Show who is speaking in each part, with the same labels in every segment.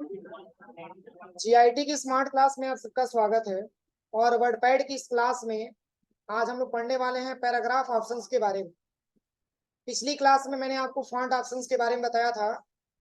Speaker 1: GIT की smart class में आप सबका स्वागत है। और वर्डपैड की इस क्लास में आज हम लोग पढ़ने वाले हैं पैराग्राफ ऑप्शंस के बारे में। पिछली क्लास में मैंने आपको फॉन्ट ऑप्शंस के बारे में बताया था।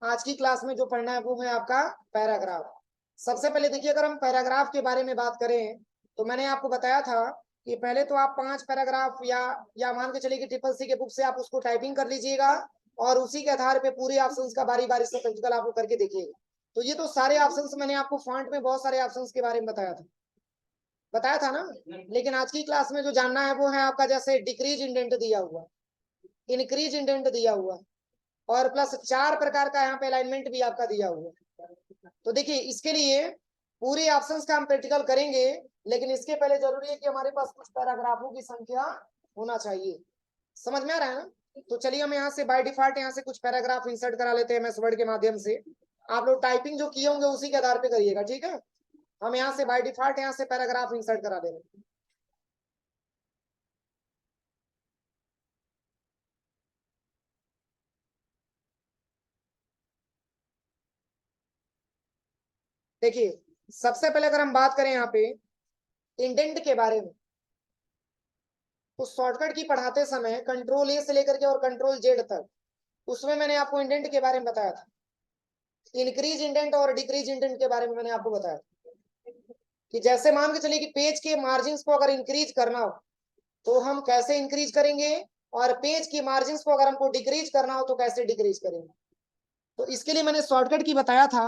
Speaker 1: आज की क्लास में जो पढ़ना है वो है आपका पैराग्राफ। सबसे पहले देखिए, अगर हम पैराग्राफ के बारे में बात करें तो मैंने आपको बताया था कि पहले तो आप 5 पैराग्राफ या मान के चलिए कि ट्रिपल सी के बुक से आप उसको टाइपिंग कर लीजिएगा और उसी के आधार पे पूरे ऑप्शंस का बारी बारी से प्रैक्टिकल आपको करके देखिएगा। तो ये तो सारे ऑप्शंस मैंने आपको फॉन्ट में बहुत सारे ऑप्शंस के बारे में बताया था ना। लेकिन आज की क्लास में जो जानना है वो है आपका जैसे डिक्रीज इंडेंट दिया हुआ, इंक्रीज इंडेंट दिया हुआ और प्लस 4 प्रकार का यहाँ पे अलाइनमेंट भी आपका दिया हुआ। तो देखिए, इसके लिए पूरे ऑप्शंस का हम प्रैक्टिकल करेंगे, लेकिन इसके पहले जरूरी है कि हमारे पास कुछ पैराग्राफों की संख्या होना चाहिए। समझ में आ रहा है ना? तो चलिए हम यहाँ से बाय डिफॉल्ट यहाँ से कुछ पैराग्राफ इंसर्ट करा लेते हैं एमएस वर्ड के माध्यम से। आप लोग टाइपिंग जो किए होंगे उसी के आधार पे करिएगा, ठीक है। हम यहाँ से बाय डिफॉल्ट यहाँ से पैराग्राफ इंसर्ट करा दे रहे हैं। देखिए, सबसे पहले अगर हम बात करें यहाँ पे इंडेंट के बारे में, तो शॉर्टकट की पढ़ाते समय कंट्रोल ए से लेकर के और कंट्रोल जेड तक, उसमें मैंने आपको इंडेंट के बारे में बताया था। इंक्रीज इंडेंट और डिक्रीज इंडेंट के बारे में मैंने आपको बताया कि जैसे मान के चलिए कि पेज के मार्जिन को अगर इंक्रीज करना हो तो हम कैसे इंक्रीज करेंगे, और पेज की मार्जिन को अगर हमको डिक्रीज करना हो तो कैसे डिक्रीज करेंगे। तो इसके लिए मैंने शॉर्टकट की बताया था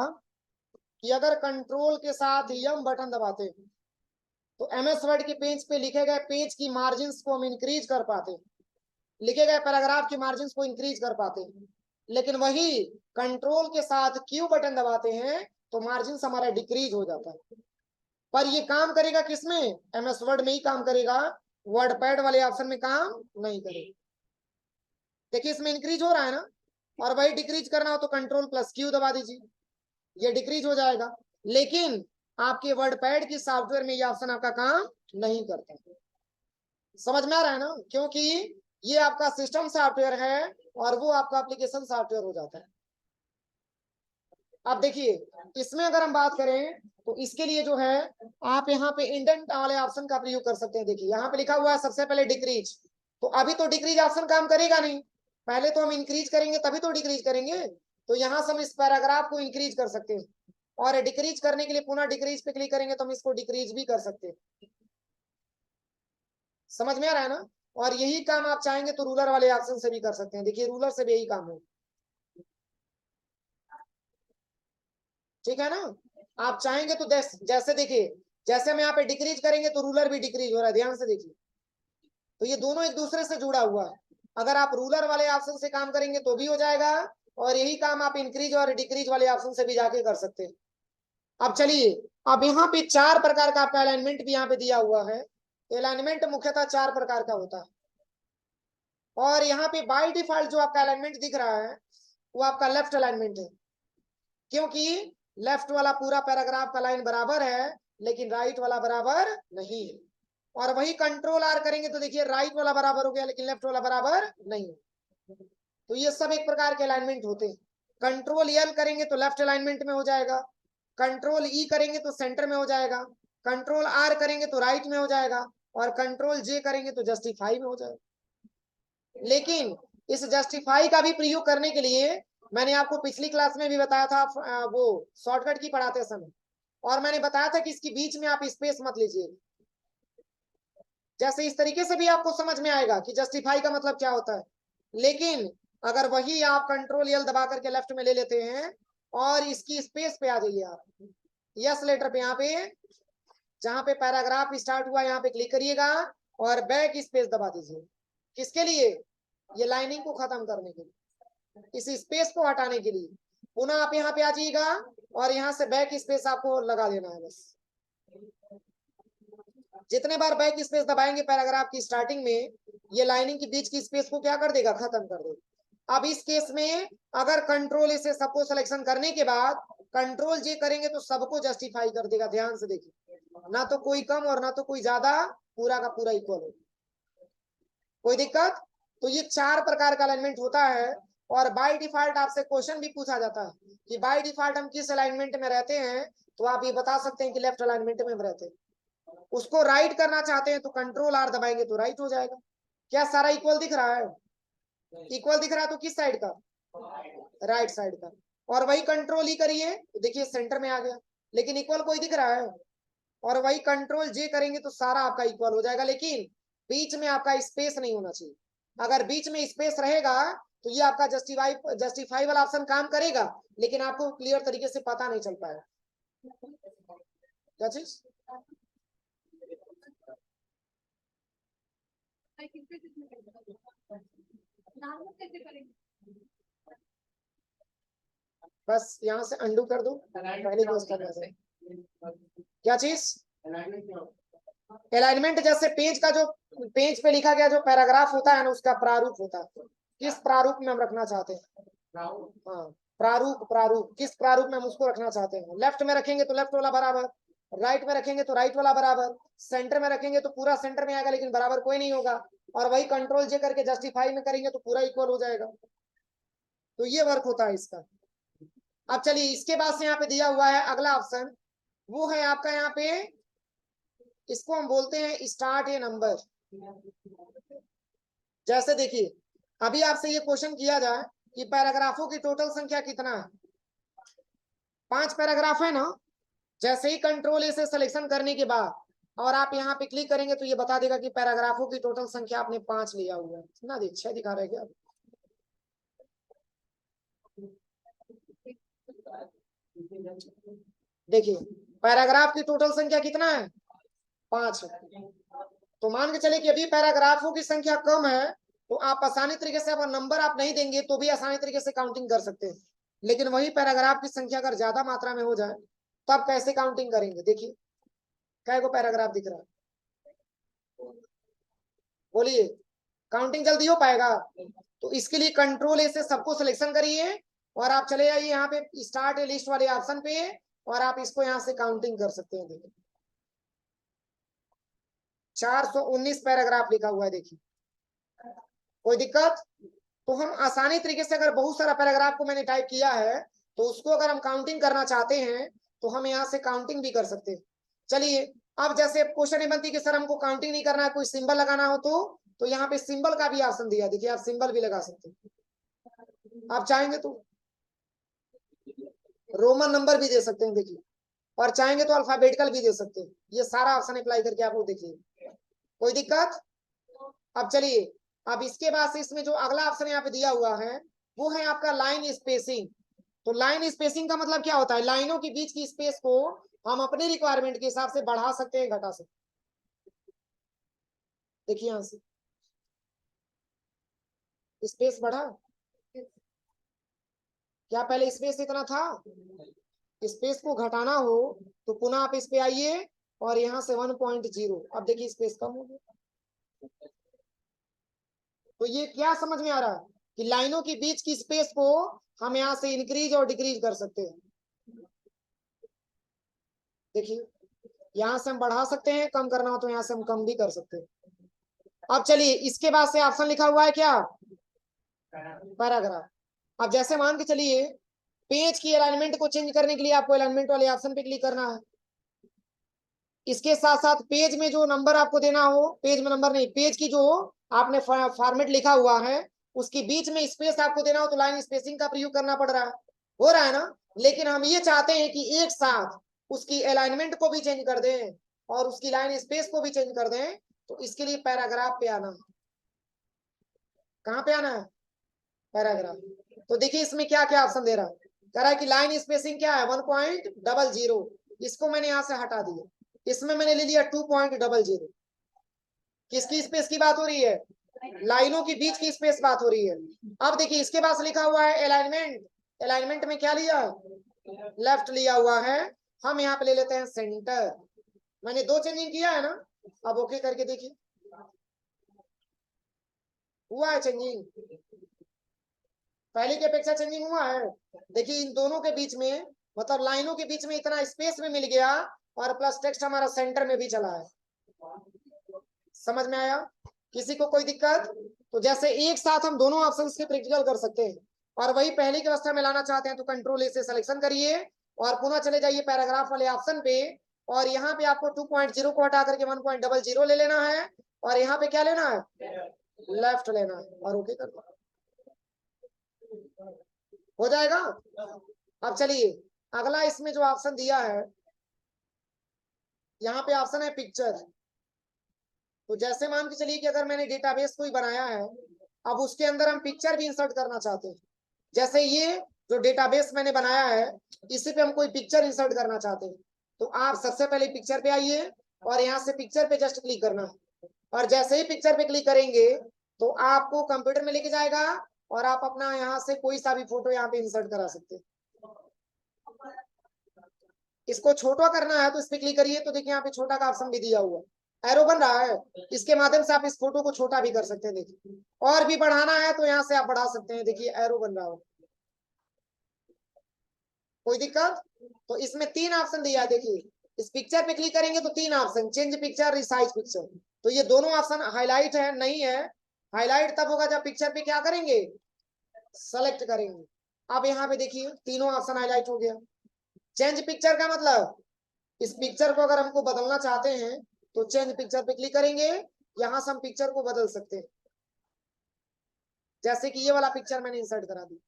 Speaker 1: कि अगर कंट्रोल के साथ यम बटन दबाते हैं तो एमएस वर्ड के पेज पे लिखे गए पेज की मार्जिन को हम इंक्रीज कर पाते हैं, लिखे गए पैराग्राफ की मार्जिन को इंक्रीज कर पाते हैं। लेकिन वही कंट्रोल के साथ क्यू बटन दबाते हैं तो मार्जिन हमारा डिक्रीज हो जाता है। पर ये काम करेगा किसमें? एमएस वर्ड में ही काम करेगा, वर्डपैड वाले ऑप्शन में काम नहीं करेगा। देखिए, इसमें इंक्रीज हो रहा है ना, और वही डिक्रीज करना हो तो कंट्रोल प्लस क्यू दबा दीजिए, ये डिक्रीज हो जाएगा। लेकिन आपके वर्डपैड की सॉफ्टवेयर में ये ऑप्शन आपका काम नहीं करता। समझ में आ रहा है ना? क्योंकि ये आपका सिस्टम सॉफ्टवेयर है और वो आपका एप्लीकेशन सॉफ्टवेयर हो जाता है। अब देखिए, इसमें अगर हम बात करें तो इसके लिए जो है आप यहाँ पे इंडेंट वाले ऑप्शन का प्रयोग कर सकते हैं। देखिए यहाँ पे लिखा हुआ है सबसे पहले डिक्रीज, तो अभी तो डिक्रीज ऑप्शन काम करेगा नहीं, पहले तो हम इंक्रीज करेंगे तभी तो डिक्रीज करेंगे। तो यहाँ से हम इस पैराग्राफ को इंक्रीज कर सकते हैं, और डिक्रीज करने के लिए पुनः डिक्रीज पे क्लिक करेंगे तो हम इसको डिक्रीज भी कर सकते हैं। समझ में आ रहा है ना? और यही काम आप चाहेंगे तो रूलर वाले ऑप्शन से भी कर सकते हैं। देखिए रूलर से भी यही काम है, ठीक है ना। आप चाहेंगे तो जैसे देखिए, जैसे हम यहाँ पे डिक्रीज करेंगे तो रूलर भी डिक्रीज हो रहा है, ध्यान से देखिए। तो ये दोनों एक दूसरे से जुड़ा हुआ है। अगर आप रूलर वाले ऑप्शन से काम करेंगे तो भी हो जाएगा, और यही काम आप इंक्रीज और डिक्रीज वाले ऑप्शन से भी जाके कर सकते हैं। अब चलिए, अब यहाँ पे 4 प्रकार का आपका अलाइनमेंट भी यहाँ पे दिया हुआ है। अलाइनमेंट मुख्यतः 4 प्रकार का होता है, और यहाँ पे बाय डिफॉल्ट जो आपका अलाइनमेंट दिख रहा है वो आपका लेफ्ट अलाइनमेंट है, क्योंकि लेफ्ट वाला पूरा पैराग्राफ का लाइन बराबर है लेकिन राइट वाला बराबर नहीं है। और वही कंट्रोल आर करेंगे तो देखिए राइट वाला बराबर हो गया लेकिन लेफ्ट वाला बराबर नहीं है। तो ये सब एक प्रकार के अलाइनमेंट होते हैं। कंट्रोल एल करेंगे तो लेफ्ट अलाइनमेंट में हो जाएगा, कंट्रोल ई करेंगे तो सेंटर में हो जाएगा, कंट्रोल आर करेंगे तो राइट में हो जाएगा, और कंट्रोल जे करेंगे तो जस्टिफाई में हो जाएगा। लेकिन इस जस्टिफाई का भी प्रयोग करने के लिए मैंने आपको पिछली क्लास में भी बताया था, वो शॉर्टकट की पढ़ाते समय, और मैंने बताया था कि इसके बीच में आप स्पेस मत लीजिए। जैसे इस तरीके से भी आपको समझ में आएगा कि जस्टिफाई का मतलब क्या होता है। लेकिन अगर वही आप कंट्रोल एल दबा करके लेफ्ट में ले लेते हैं और इसकी स्पेस पे आ जाइए, आप यस लेटर पे यहाँ पे जहां पे पैराग्राफ स्टार्ट हुआ यहाँ पे क्लिक करिएगा और बैक स्पेस दबा दीजिए। किसके लिए? ये लाइनिंग को खत्म करने के लिए, इस स्पेस को हटाने के लिए। पुनः आप यहाँ पे आ जाइएगा और यहाँ से बैक स्पेस आपको लगा देना है बस। जितने बार बैक स्पेस दबाएंगे पैराग्राफ की स्टार्टिंग में, ये लाइनिंग के बीच की स्पेस को क्या कर देगा? खत्म कर देगा। अब इस केस में अगर कंट्रोल से सबको सिलेक्शन करने के बाद कंट्रोल जे करेंगे तो सबको जस्टिफाई कर देगा। ध्यान से देखिए, ना तो कोई कम और ना तो कोई ज्यादा, पूरा का पूरा इक्वल हो। कोई दिक्कत? तो ये 4 प्रकार का अलाइनमेंट होता है, और बाय डिफॉल्ट आपसे क्वेश्चन भी पूछा जाता है कि बाय डिफॉल्ट हम किस अलाइनमेंट में रहते हैं, तो आप ये बता सकते हैं कि लेफ्ट अलाइनमेंट में रहते हैं। उसको राइट करना चाहते हैं तो कंट्रोल आर दबाएंगे तो राइट हो जाएगा। क्या सारा इक्वल दिख रहा है? इक्वल दिख रहा है तो किस साइड का? राइट साइड का। और वही कंट्रोल ही करिए तो देखिए सेंटर में आ गया, लेकिन इक्वल कोई दिख रहा है? और वही कंट्रोल जे करेंगे तो सारा आपका इक्वल हो जाएगा, लेकिन बीच में आपका स्पेस नहीं होना चाहिए। अगर बीच में स्पेस रहेगा तो ये आपका जस्टिफाइबल ऑप्शन काम करेगा, लेकिन आपको क्लियर तरीके से पता नहीं चल पाएगा। क्या चीज? बस यहाँ से अंडू कर दो, पहले क्लोज करना है। क्या चीज? अलाइनमेंट जैसे पेज का जो पेज पे लिखा गया जो पैराग्राफ होता है ना, उसका प्रारूप होता है। किस प्रारूप में हम रखना चाहते हैं? हाँ, प्रारूप। प्रारूप किस प्रारूप में हम उसको रखना चाहते हैं? लेफ्ट में रखेंगे तो लेफ्ट वाला बराबर, राइट में रखेंगे तो राइट वाला बराबर, सेंटर में रखेंगे तो पूरा सेंटर में आएगा लेकिन बराबर कोई नहीं होगा, और वही कंट्रोल जे करके जस्टिफाई में करेंगे तो पूरा इक्वल हो जाएगा। तो ये वर्क होता है इसका। अब चलिए इसके बाद से यहाँ पे दिया हुआ है अगला ऑप्शन, वो है आपका यहाँ पे, इसको हम बोलते हैं स्टार्ट ए नंबर। जैसे देखिए अभी आपसे ये क्वेश्चन किया जाए कि पैराग्राफों की टोटल संख्या कितना है? 5 पैराग्राफ है ना। जैसे ही कंट्रोल ए से सिलेक्शन करने के बाद और आप यहाँ पे क्लिक करेंगे तो ये बता देगा कि पैराग्राफों की टोटल संख्या आपने 5 लिया हुआ है ना। 6 दिखा रहे क्या? देखिए पैराग्राफ की टोटल संख्या कितना है? 5 है। तो मान के चले कि अभी पैराग्राफों की संख्या कम है, तो आप आसानी तरीके से, अगर नंबर आप नहीं देंगे तो भी आसानी तरीके से काउंटिंग कर सकते हैं। लेकिन वही पैराग्राफ की संख्या अगर ज्यादा मात्रा में हो जाए तब कैसे काउंटिंग करेंगे? देखिए कै को पैराग्राफ दिख रहा है, बोलिए काउंटिंग जल्दी हो पाएगा? तो इसके लिए कंट्रोल ए से सबको सिलेक्शन करिए और आप चले जाइए यहाँ पे स्टार्ट ए लिस्ट वाले ऑप्शन पे और आप इसको यहाँ से काउंटिंग कर सकते हैं। देखिए 419 पैराग्राफ लिखा हुआ है। देखिए कोई दिक्कत? तो हम आसानी तरीके से, अगर बहुत सारा पैराग्राफ को मैंने टाइप किया है तो उसको अगर हम काउंटिंग करना चाहते हैं तो हम यहाँ से काउंटिंग भी कर सकते हैं। चलिए अब जैसे क्वेश्चन ये बनती है कि सर हमको काउंटिंग नहीं करना है, कोई सिंबल लगाना हो तो यहाँ पे सिंबल का भी ऑप्शन दिया। देखिए आप सिंबल भी लगा सकते हैं, आप चाहेंगे तो रोमन नंबर भी दे सकते हैं। देखिए और चाहेंगे तो अल्फाबेटिकल भी दे सकते हैं। ये सारा ऑप्शन अप्लाई करके आप लोग देखिए, कोई दिक्कत? अब चलिए अब इसके बाद से इसमें जो अगला ऑप्शन यहाँ पे दिया हुआ है वो है आपका लाइन स्पेसिंग। तो लाइन स्पेसिंग का मतलब क्या होता है? लाइनों के बीच की स्पेस को हम अपने रिक्वायरमेंट के हिसाब से बढ़ा सकते हैं, घटा सकते हैं। देखिए यहां से स्पेस बढ़ा, क्या पहले स्पेस इतना था? स्पेस को घटाना हो तो पुनः आप इस पे आइए और यहाँ से 1.0, अब देखिए स्पेस कम हो गया। तो ये क्या समझ में आ रहा है कि लाइनों के बीच की स्पेस को हम यहाँ से इंक्रीज और डिक्रीज कर सकते हैं। देखिए यहाँ से हम बढ़ा सकते हैं, कम करना हो तो यहाँ से हम कम भी कर सकते हैं। अब चलिए इसके बाद से ऑप्शन लिखा हुआ है क्या? पैराग्राफ। अब जैसे मान के चलिए पेज की अलाइनमेंट को चेंज करने के लिए आपको अलाइनमेंट वाले ऑप्शन पे क्लिक करना है। इसके साथ साथ पेज में जो नंबर आपको देना हो, पेज में नंबर नहीं, पेज की जो आपने फॉर्मेट लिखा हुआ है उसके बीच में स्पेस आपको देना हो तो लाइन स्पेसिंग का प्रयोग करना पड़ रहा है, हो रहा है ना। लेकिन हम ये चाहते हैं कि एक साथ उसकी अलाइनमेंट को भी चेंज कर दें और उसकी लाइन स्पेस को भी चेंज कर दें, तो इसके लिए पैराग्राफ पे आना है। कहाँ पे आना है? पैराग्राफ। तो देखिए इसमें क्या क्या ऑप्शन दे रहा है, कह रहा है कि लाइन स्पेसिंग क्या है? 1.00, इसको मैंने यहाँ से हटा दिया, इसमें मैंने ले लिया 2.00। किसकी स्पेस की बात हो रही है? लाइनों के बीच की स्पेस बात हो रही है। अब देखिए इसके पास लिखा हुआ है अलाइनमेंट, अलाइनमेंट में क्या लिया? लेफ्ट लिया हुआ है। हम यहाँ पे ले लेते हैं सेंटर। मैंने 2 चेंजिंग किया है ना, अब ओके करके देखिए हुआ है चेंजिंग, पहले की अपेक्षा चेंजिंग हुआ है। देखिए इन दोनों के बीच में, मतलब लाइनों के बीच में इतना स्पेस में मिल गया और प्लस टेक्स्ट हमारा सेंटर में भी चला है। समझ में आया? किसी को कोई दिक्कत? तो जैसे एक साथ हम दोनों ऑप्शंस के प्रैक्टिकल कर सकते हैं। और वही पहले की अवस्था में लाना चाहते हैं तो कंट्रोल ए से सिलेक्शन करिए और पुनः चले जाइए पैराग्राफ वाले ऑप्शन पे और यहाँ पे आपको 2.0 को हटा करके 1.00 ले लेना है और यहाँ पे क्या लेना है, लेफ्ट लेना है और ओके कर दो, हो जाएगा। अब चलिए अगला इसमें जो ऑप्शन दिया है, यहाँ पे ऑप्शन है पिक्चर। तो जैसे मान के चलिए कि अगर मैंने डेटाबेस कोई बनाया है, अब उसके अंदर हम पिक्चर भी इंसर्ट करना चाहते हैं, जैसे ये जो डेटाबेस मैंने बनाया है इसी पे हम कोई पिक्चर इंसर्ट करना चाहते हैं, तो आप सबसे पहले पिक्चर पे आइए और यहाँ से पिक्चर पे जस्ट क्लिक करना है और जैसे ही पिक्चर पे क्लिक करेंगे तो आपको कंप्यूटर में लेके जाएगा और आप अपना यहाँ से कोई सा भी फोटो यहाँ पे इंसर्ट करा सकते हैं। इसको छोटा करना है तो इस पे क्लिक करिए तो देखिए यहाँ पे छोटा का ऑप्शन भी दिया हुआ है, एरो बन रहा है, इसके माध्यम से आप इस फोटो को छोटा भी कर सकते हैं। देखिए और भी बढ़ाना है तो यहाँ से आप बढ़ा सकते हैं, देखिए एरो बन रहा हो, कोई दिक्कत। तो इसमें 3 ऑप्शन दिया है, देखिए इस पिक्चर पे क्लिक करेंगे तो 3 option, change picture, resize picture, तो ये दोनों ऑप्शन हाईलाइट है, नहीं है हाईलाइट तब होगा जब पिक्चर पे क्या करेंगे, सेलेक्ट करेंगे। अब यहाँ पे देखिए तीनों ऑप्शन हाईलाइट हो गया। चेंज पिक्चर का मतलब इस पिक्चर को अगर हमको बदलना चाहते हैं तो चेंज पिक्चर पे क्लिक करेंगे, यहां से हम पिक्चर को बदल सकते हैं, जैसे कि ये वाला पिक्चर मैंने इंसर्ट करा दी,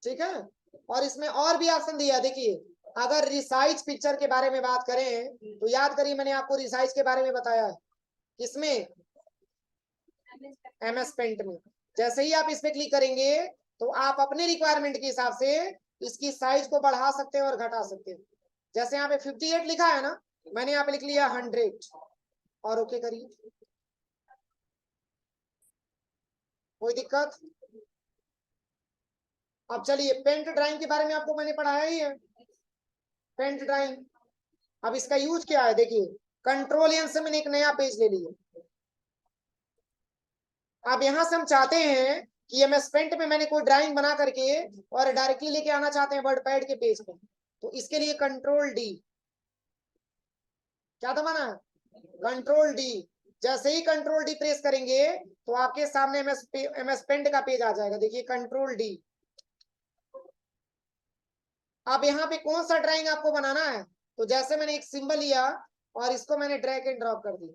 Speaker 1: ठीक है। और इसमें और भी ऑप्शन दिया, देखिए अगर रिसाइज पिक्चर के बारे में बात करें तो याद करिए मैंने आपको रिसाइज के बारे में बताया है, किसमें, MS पेंट में। जैसे ही आप इस पे क्लिक करेंगे तो आप अपने रिक्वायरमेंट के हिसाब से इसकी साइज को बढ़ा सकते हैं और घटा सकते हैं। जैसे यहाँ पे 58 लिखा है ना, मैंने यहाँ पे लिख लिया 100 और ओके करिए, कोई दिक्कत। अब चलिए पेंट ड्राइंग के बारे में आपको मैंने पढ़ाया ही है, पेंट ड्राइंग। अब इसका यूज क्या है, देखिए कंट्रोल एन से मैंने एक नया पेज ले लिया। अब यहां से हम चाहते हैं कि MS पेंट में मैंने कोई ड्राइंग बना करके और डायरेक्टली लेके आना चाहते हैं वर्ड पैड के पेज पे, तो इसके लिए कंट्रोल डी, क्या दबाना है, कंट्रोल डी। जैसे ही कंट्रोल डी प्रेस करेंगे तो आपके सामने MS पेंट का पेज आ जाएगा, देखिए कंट्रोल डी। अब यहाँ पे कौन सा ड्राइंग आपको बनाना है, तो जैसे मैंने एक सिंबल लिया और इसको मैंने ड्रैग एंड ड्रॉप कर दिया,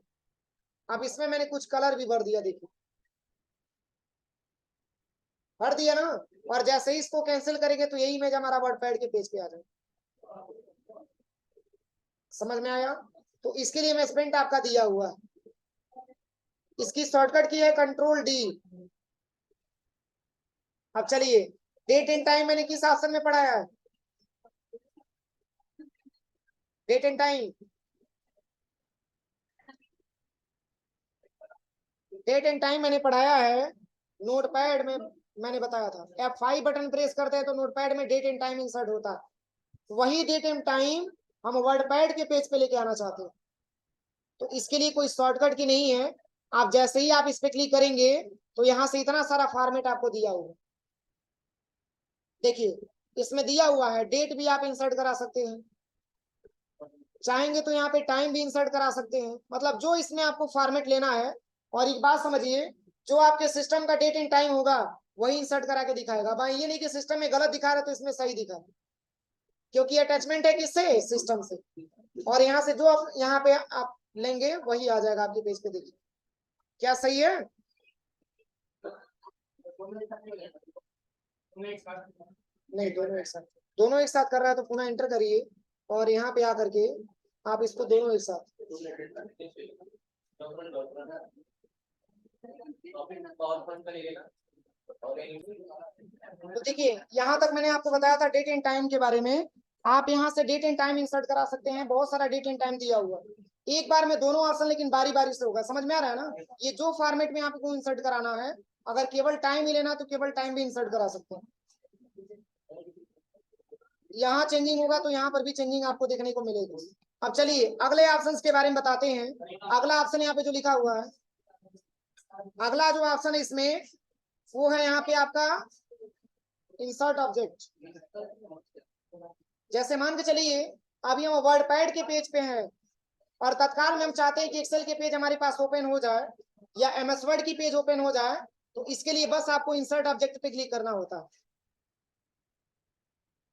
Speaker 1: अब इसमें मैंने कुछ कलर भी भर दिया, देखिए भर दिया ना। और जैसे ही इसको कैंसिल करेंगे तो यही इमेज हमारा वर्ड पैड के पेज पे आ जाएगा, समझ में आया। तो इसके लिए मैं स्पेंट आपका दिया हुआ है, इसकी शॉर्टकट की है कंट्रोल डी। अब चलिए डेट एंड टाइम मैंने किस ऑप्शन में पढ़ाया है, date and time, date and time मैंने पढ़ाया है नोटपैड में, मैंने बताया था F5 बटन प्रेस करते हैं तो नोटपैड में डेट एंड टाइम इंसर्ट होता है, वही डेट एंड टाइम हम वर्डपैड के पेज पे लेके आना चाहते हैं। तो इसके लिए कोई शॉर्टकट की नहीं है, आप जैसे ही आप इस पे क्लिक करेंगे तो यहाँ से इतना सारा फॉर्मेट आपको दिया होगा, देखिए इसमें दिया हुआ है डेट भी आप इंसर्ट करा सकते हैं, चाहेंगे तो यहाँ पे टाइम भी इंसर्ट करा सकते हैं, मतलब जो इसमें आपको फॉर्मेट लेना है। और एक बात समझिए, जो आपके सिस्टम का डेट एंड टाइम होगा वही इंसर्ट करा के दिखाएगा, भाई ये नहीं कि सिस्टम में गलत दिखा रहा है तो इसमें सही दिखा, क्योंकि अटैचमेंट है किससे, सिस्टम से। और यहाँ से जो आप यहाँ पे आप लेंगे वही आ जाएगा आपके पेज पे, देखिए क्या सही है। नहीं दोनों एक साथ कर रहा है तो पुनः एंटर करिए और यहाँ पे आकर के आप इसको दोनों एक साथ, तो देखिए यहाँ तक मैंने आपको बताया था डेट एंड टाइम के बारे में। आप यहाँ से डेट एंड टाइम इंसर्ट करा सकते हैं, बहुत सारा डेट एंड टाइम दिया हुआ है, एक बार में दोनों ऑप्शन, लेकिन बारी बारी से होगा, समझ में आ रहा है ना। ये जो फॉर्मेट में आपको इंसर्ट कराना है, अगर केवल टाइम ही लेना तो केवल टाइम भी इंसर्ट करा सकते हैं। यहाँ चेंजिंग होगा तो यहाँ पर भी चेंजिंग आपको देखने को मिलेगी। अब चलिए अगले ऑप्शंस के बारे में बताते हैं। अगला ऑप्शन यहाँ पे जो लिखा हुआ है, अगला जो ऑप्शन है इसमें वो है यहाँ पे आपका इंसर्ट ऑब्जेक्ट। जैसे मान के चलिए अभी हम वर्ड पैड के पेज पे हैं और तत्काल में हम चाहते हैं कि एक्सेल के पेज हमारे पास ओपन हो जाए, या MS वर्ड की पेज ओपन हो जाए, तो इसके लिए बस आपको इंसर्ट ऑब्जेक्ट पे क्लिक करना होता है।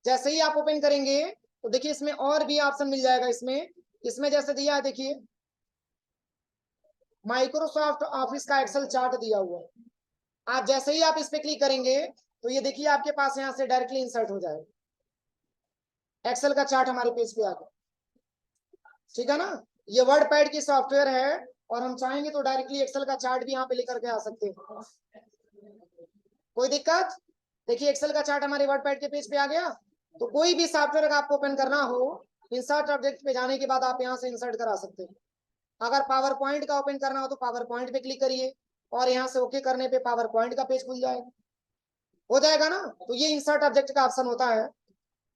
Speaker 1: जैसे ही आप ओपन करेंगे तो देखिए इसमें और भी ऑप्शन मिल जाएगा। इसमें जैसे दिया है, देखिए माइक्रोसॉफ्ट ऑफिस का एक्सेल चार्ट दिया हुआ है। आप जैसे ही आप इस पे क्लिक करेंगे तो ये देखिए आपके पास यहाँ से डायरेक्टली इंसर्ट हो जाएगा, एक्सेल का चार्ट हमारे पेज पे आ गया। ठीक है ना, ये वर्ड पैड की सॉफ्टवेयर है और हम चाहेंगे तो डायरेक्टली एक्सेल का चार्ट भी यहाँ पे लेकर के आ सकते हैं, कोई दिक्कत। देखिए एक्सेल का चार्ट हमारे वर्ड पैड के पेज पे आ गया। तो कोई भी सॉफ्टवेयर का आपको ओपन करना हो, इंसर्ट ऑब्जेक्ट पे जाने के बाद आप यहाँ से इंसर्ट करा सकते हैं। अगर पावर पॉइंट का ओपन करना हो तो पावर पॉइंट पे क्लिक करिए और यहाँ से ओके करने पे पावर पॉइंट का पेज खुल जाएगा, हो जाएगा ना। तो ये इंसर्ट ऑब्जेक्ट का ऑप्शन होता है,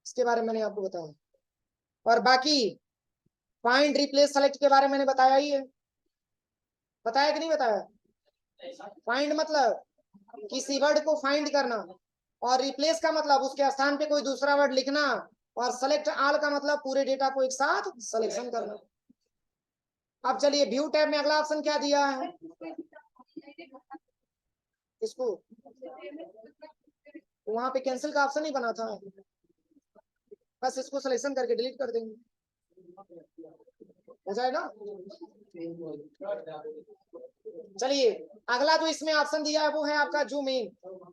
Speaker 1: इसके बारे में मैंने आपको बताया। और बाकी फाइंड रिप्लेस सेलेक्ट के बारे में मैंने बताया ही है, बताया कि नहीं बताया। फाइंड मतलब किसी वर्ड को फाइंड करना, और रिप्लेस का मतलब उसके स्थान पे कोई दूसरा वर्ड लिखना, और सेलेक्ट ऑल का मतलब पूरे डेटा को एक साथ सिलेक्शन करना। अब चलिए व्यू टैब में अगला ऑप्शन क्या दिया है इसको, वहां पे कैंसिल का ऑप्शन ही बना था, बस इसको सिलेक्शन करके डिलीट कर देंगे, हो जाएगा। चलिए अगला जो इसमें ऑप्शन दिया है वो है आपका जूम इन।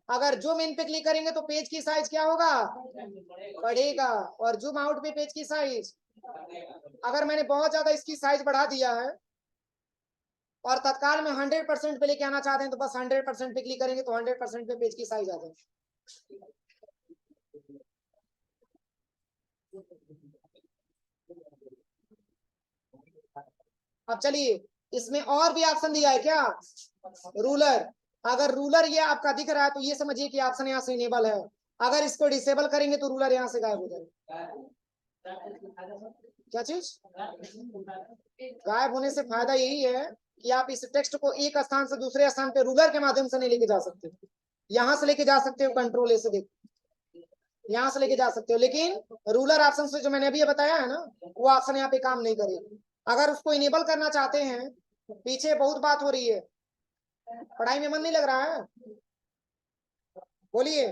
Speaker 1: अगर जूम इन पे क्लिक करेंगे तो पेज की साइज क्या होगा, बढ़ेगा। और जूम आउट पे पेज की साइज, अगर मैंने बहुत ज्यादा इसकी साइज बढ़ा दिया है और तत्काल में 100% पे लेके आना चाहते हैं तो बस 100% पे क्लिक करेंगे तो 100% पे पेज की साइज आ जाएगी। अब चलिए इसमें और भी ऑप्शन दिया है क्या, रूलर। अगर रूलर ये आपका दिख रहा है तो ये समझिए कि ऑप्शन यहाँ से इनेबल है। अगर इसको डिसेबल करेंगे तो रूलर यहाँ से गायब हो जाएगा। क्या चीज गायब होने से फायदा यही है कि आप इस टेक्स्ट को एक स्थान से दूसरे स्थान पे रूलर के माध्यम से नहीं लेके जा सकते। यहाँ से लेके जा सकते हो कंट्रोल ए से, देख यहाँ से लेके जा सकते हो, लेकिन रूलर ऑप्शन से जो मैंने अभी बताया है ना, वो ऑप्शन यहाँ पे काम नहीं करेगा। अगर उसको इनेबल करना चाहते हैं, पीछे बहुत बात हो रही है, पढ़ाई में मन नहीं लग रहा है, बोलिए।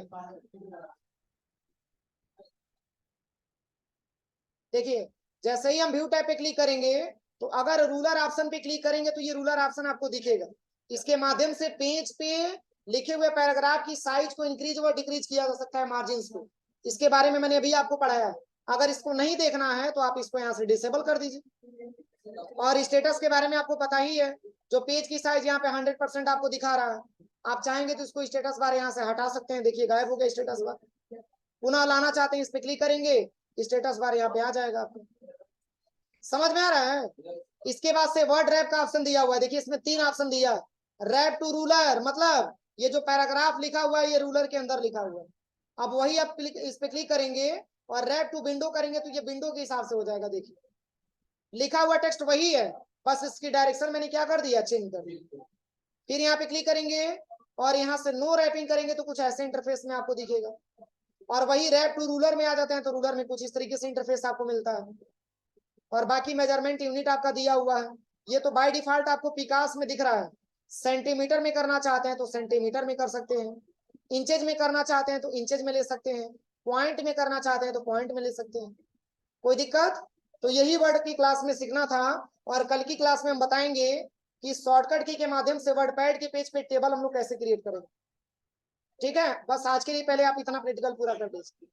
Speaker 1: देखिए जैसे ही हम व्यू टैब पे क्लिक करेंगे तो अगर रूलर ऑप्शन पे क्लिक करेंगे तो ये रूलर ऑप्शन आपको दिखेगा। इसके माध्यम से पेज पे लिखे हुए पैराग्राफ की साइज को इंक्रीज व डिक्रीज किया जा सकता है, मार्जिन को। इसके बारे में मैंने अभी आपको पढ़ाया है। अगर इसको नहीं देखना है तो आप इसको यहाँ से डिसेबल कर दीजिए। और स्टेटस के बारे में आपको पता ही है, जो पेज की साइज यहाँ पे 100% आपको दिखा रहा है, आप चाहेंगे तो इसको स्टेटस बार यहाँ से हटा सकते हैं। देखिए गायब हो गया स्टेटस बार, पुनः लाना चाहते हैं इस पे क्लिक करेंगे, स्टेटस बार यहाँ पे आ जाएगा आपको। समझ में आ रहा है। इसके बाद से वर्ड रैप का ऑप्शन दिया हुआ है, देखिए इसमें 3 ऑप्शन दिया है। रैप टू रूलर मतलब ये जो पैराग्राफ लिखा हुआ है ये रूलर के अंदर लिखा हुआ है। अब वही आप इस पे क्लिक करेंगे और रैप टू विंडो करेंगे तो ये विंडो के हिसाब से हो जाएगा। देखिए लिखा हुआ टेक्स्ट वही है, बस इसकी डायरेक्शन मैंने क्या कर दिया, चेंज कर दिया। फिर यहाँ पे क्लिक करेंगे और यहाँ से नो रैपिंग करेंगे तो कुछ ऐसे इंटरफेस में आपको दिखेगा। और वही रैप टू रूलर में आ जाते हैं तो रूलर में कुछ इस तरीके से इंटरफेस आपको मिलता है। और बाकी मेजरमेंट यूनिट आपका दिया हुआ है, ये तो बाय डिफॉल्ट आपको पिकास में दिख रहा है। सेंटीमीटर में करना चाहते हैं तो सेंटीमीटर में कर सकते हैं, इंचेज में करना चाहते हैं तो इंचेज में ले सकते हैं, पॉइंट में करना चाहते हैं तो पॉइंट में ले सकते हैं, कोई दिक्कत। तो यही वर्ड की क्लास में सीखना था। और कल की क्लास में हम बताएंगे कि शॉर्टकट की के माध्यम से वर्ड पैड के पेज पे टेबल हम लोग कैसे क्रिएट करेंगे। ठीक है, बस आज के लिए पहले आप इतना प्रैक्टिकल पूरा कर दीजिए।